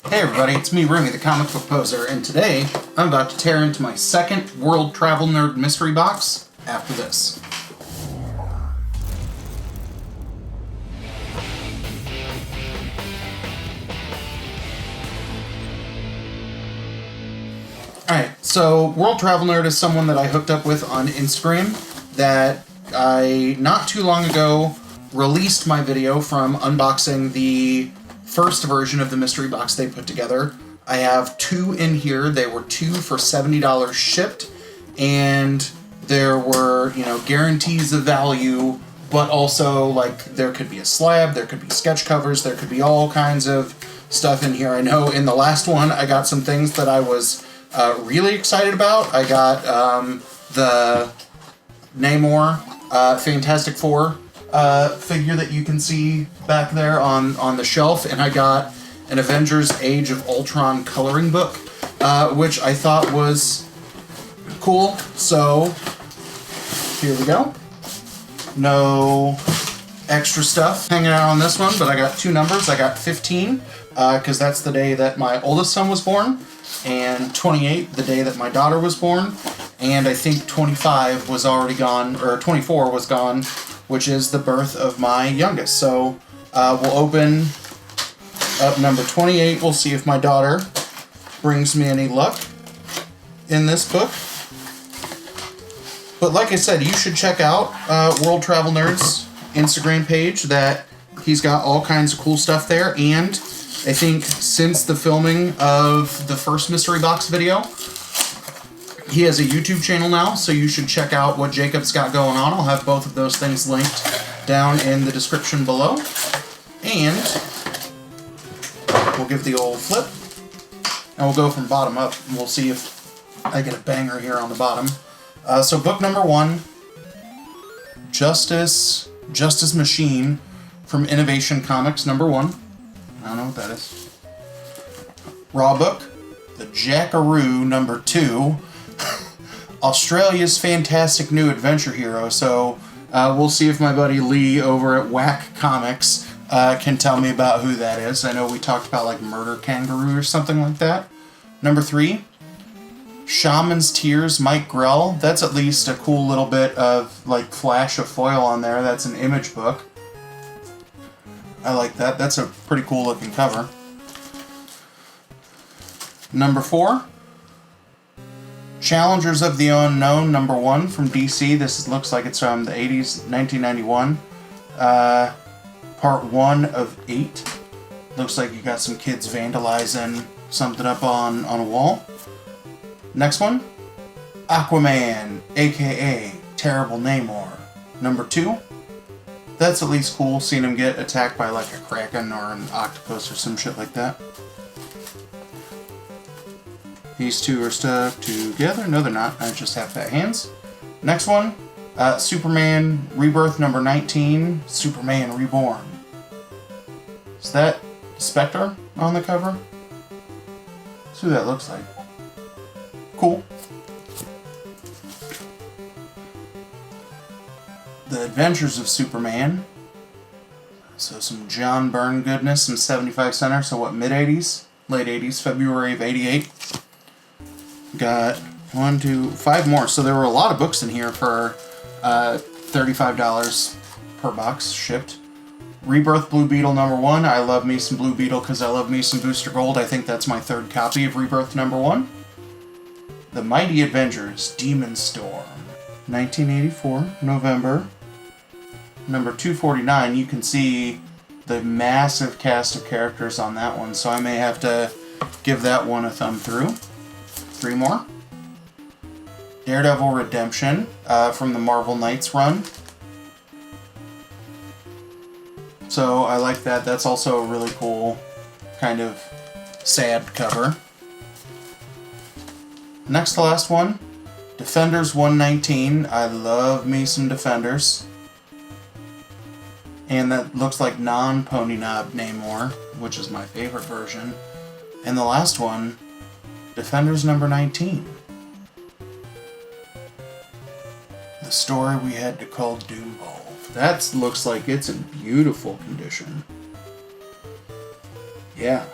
Hey everybody, it's me, Rumi, the comic book poser, and today I'm about to tear into my second World Travel Nerd mystery box after this. Alright, so World Travel Nerd is someone that I hooked up with on Instagram that I, not too long ago, released my video from unboxing the first version of the mystery box they put together. I have two in here. They were two for $70 shipped, and there were, guarantees of value, but also, like, there could be a slab, there could be sketch covers, there could be all kinds of stuff in here. I know in the last one I got some things that I was really excited about. I got the Namor Fantastic Four figure that you can see back there on the shelf, and I got an Avengers Age of Ultron coloring book, which I thought was cool. So here we go. No extra stuff hanging out on this one, but I got two numbers. I got 15 because that's the day that my oldest son was born, and 28 the day that my daughter was born, and I think 25 was already gone, or 24 was gone, which is the birth of my youngest. So we'll open up number 28. We'll see if my daughter brings me any luck in this book. But like I said, you should check out World Travel Nerd's Instagram page. That he's got all kinds of cool stuff there. And I think since the filming of the first mystery box video, he has a YouTube channel now, so you should check out what Jacob's got going on. I'll have both of those things linked down in the description below. And we'll give the old flip, and we'll go from bottom up, and we'll see if I get a banger here on the bottom. So book number 1, Justice Machine from Innovation Comics, number 1. I don't know what that is. Raw book, The Jackaroo, number 2. Australia's fantastic new adventure hero, so we'll see if my buddy Lee over at Whack Comics can tell me about who that is. I know we talked about like Murder Kangaroo or something like that. Number 3, Shaman's Tears, Mike Grell. That's at least a cool little bit of like flash of foil on there. That's an image book. I like that. That's a pretty cool looking cover. Number 4, Challengers of the Unknown, number 1 from DC. This looks like it's from the 80s, 1991. Part 1 of 8. Looks like you got some kids vandalizing something up on a wall. Next one, AQUAMAN, aka Terrible Namor, number 2. That's at least cool, seeing him get attacked by like a kraken or an octopus or some shit like that. These two are stuck together. No, they're not. I just have fat hands. Next one, Superman Rebirth number 19, Superman Reborn. Is that Spectre on the cover? That's who that looks like. Cool. The Adventures of Superman. So some John Byrne goodness, some 75 center. So what, mid-80s? Late 80s, February of 88. Got 1, 2, 5 more. So there were a lot of books in here for $35 per box shipped. Rebirth Blue Beetle number 1. I love me some Blue Beetle because I love me some Booster Gold. I think that's my 3rd copy of Rebirth number 1. The Mighty Avengers Demon Storm, 1984, November. Number 249. You can see the massive cast of characters on that one, so I may have to give that one a thumb through. 3 more. Daredevil Redemption from the Marvel Knights run. So I like that. That's also a really cool kind of sad cover. Next to last one, Defenders 119. I love me some Defenders. And that looks like non-Pony Knob Namor, which is my favorite version. And the last one, Defenders number 19. The story we had to call Doombolt. That looks like it's in beautiful condition. Yeah.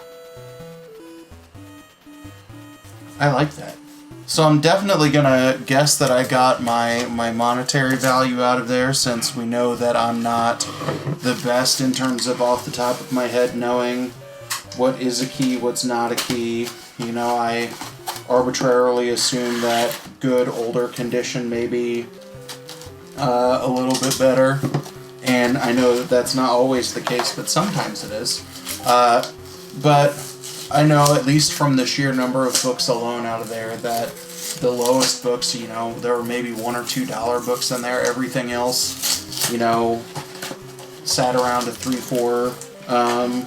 I like that. So I'm definitely gonna guess that I got my monetary value out of there, since we know that I'm not the best in terms of off the top of my head knowing what is a key, what's not a key. You know, I arbitrarily assume that good older condition may be a little bit better, and I know that that's not always the case, but sometimes it is. But I know, at least from the sheer number of books alone out of there, that the lowest books, you know, there were maybe $1 or $2 books in there. Everything else, you know, sat around a $3, $4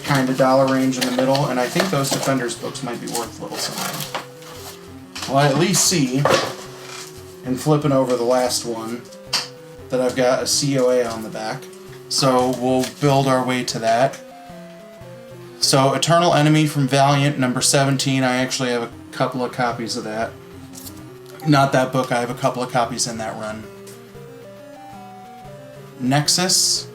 kind of dollar range in the middle, and I think those Defenders books might be worth a little something. Well, I at least see, in flipping over the last one, that I've got a COA on the back. So we'll build our way to that. So, Eternal Enemy from Valiant, number 17. I actually have a couple of copies of that. Not that book, I have a couple of copies in that run. Nexus.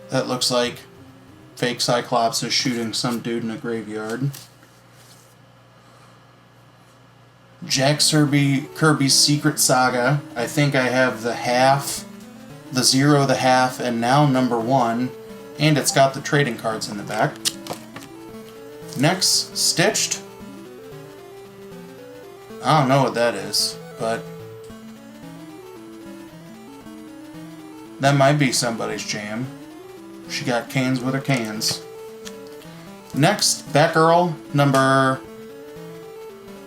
That looks like fake Cyclops is shooting some dude in a graveyard. Jack Kirby's Secret Saga. I think I have the half, the 0, the half, and now number 1. And it's got the trading cards in the back. Next, Stitched. I don't know what that is, but that might be somebody's jam. She got cans with her cans. Next, Batgirl, number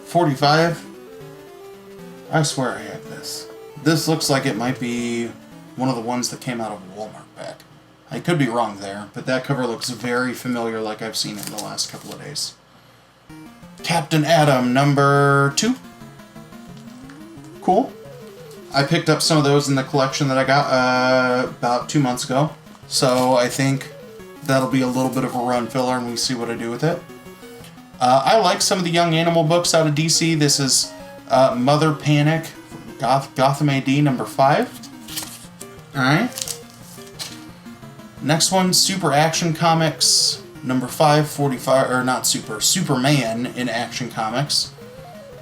45. I swear I had this. This looks like it might be one of the ones that came out of a Walmart pack. I could be wrong there, but that cover looks very familiar, like I've seen it in the last couple of days. Captain Atom, number 2. Cool. I picked up some of those in the collection that I got about 2 months ago, so I think that'll be a little bit of a run filler, and we see what I do with it. I like some of the Young Animal books out of DC. This is Mother Panic, Gotham AD, number 5. Alright. Next one, Super Action Comics, number 545, or not Super, Superman in Action Comics.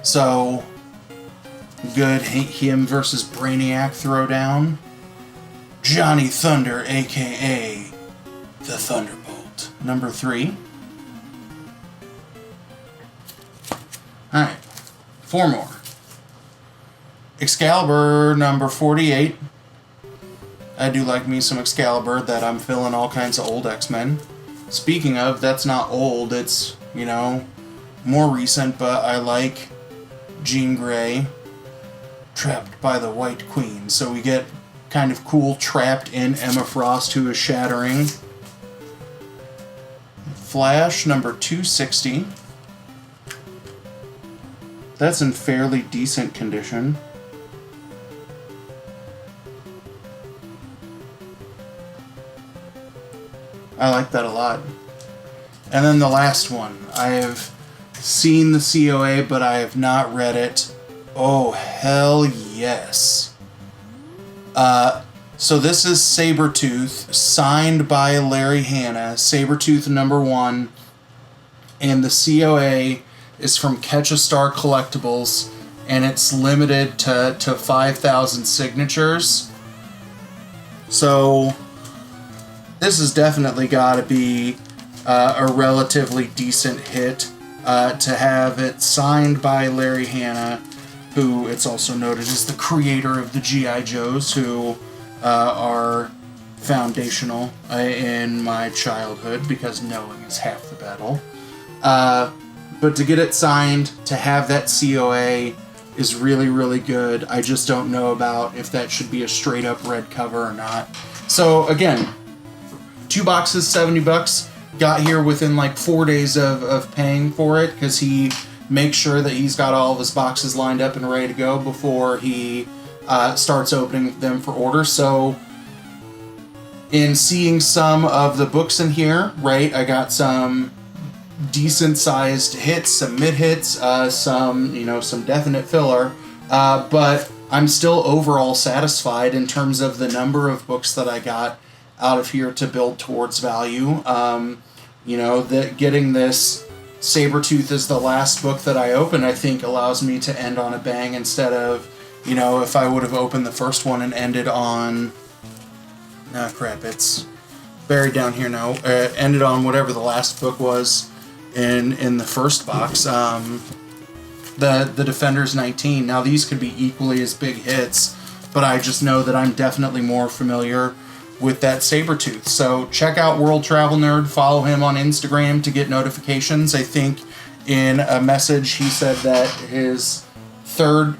So, good him versus Brainiac throwdown. Johnny Thunder, aka the Thunderbolt, number 3. Alright, 4 more. Excalibur, number 48. I do like me some Excalibur, that I'm filling all kinds of old X-Men. Speaking of, that's not old, it's, you know, more recent, but I like Jean Grey, trapped by the White Queen. So we get kind of cool trapped in Emma Frost, who is shattering. Flash, number 260. That's in fairly decent condition. I like that a lot. And then the last one. I have seen the COA, but I have not read it. Oh, hell yes. So this is Sabretooth, signed by Larry Hannah. Sabretooth number 1. And the COA is from Catch a Star Collectibles, and it's limited to 5,000 signatures. So this has definitely got to be a relatively decent hit to have it signed by Larry Hannah, who it's also noted is the creator of the G.I. Joes, who are foundational in my childhood, because knowing is half the battle. But to get it signed, to have that COA is really, really good. I just don't know about if that should be a straight up red cover or not. So again, 2 boxes, $70. Got here within like 4 days of paying for it, because he makes sure that he's got all of his boxes lined up and ready to go before he starts opening them for order. So in seeing some of the books in here, right, I got some decent sized hits, some mid hits, some, you know, some definite filler, but I'm still overall satisfied in terms of the number of books that I got out of here to build towards value. You know, that getting this Sabretooth as the last book that I open, I think allows me to end on a bang instead of, you know, if I would have opened the first one and ended on... Ah, crap, it's buried down here now. Ended on whatever the last book was in the first box. The Defenders 19. Now, these could be equally as big hits, but I just know that I'm definitely more familiar with that Sabretooth. So check out World Travel Nerd, follow him on Instagram to get notifications. I think in a message he said that his third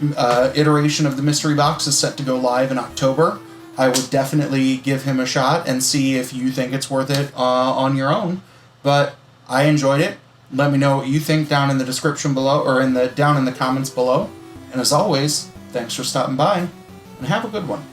iteration of the mystery box is set to go live in October. I would definitely give him a shot and see if you think it's worth it on your own. But I enjoyed it. Let me know what you think down in the description below, or down in the comments below. And as always, thanks for stopping by, and have a good one.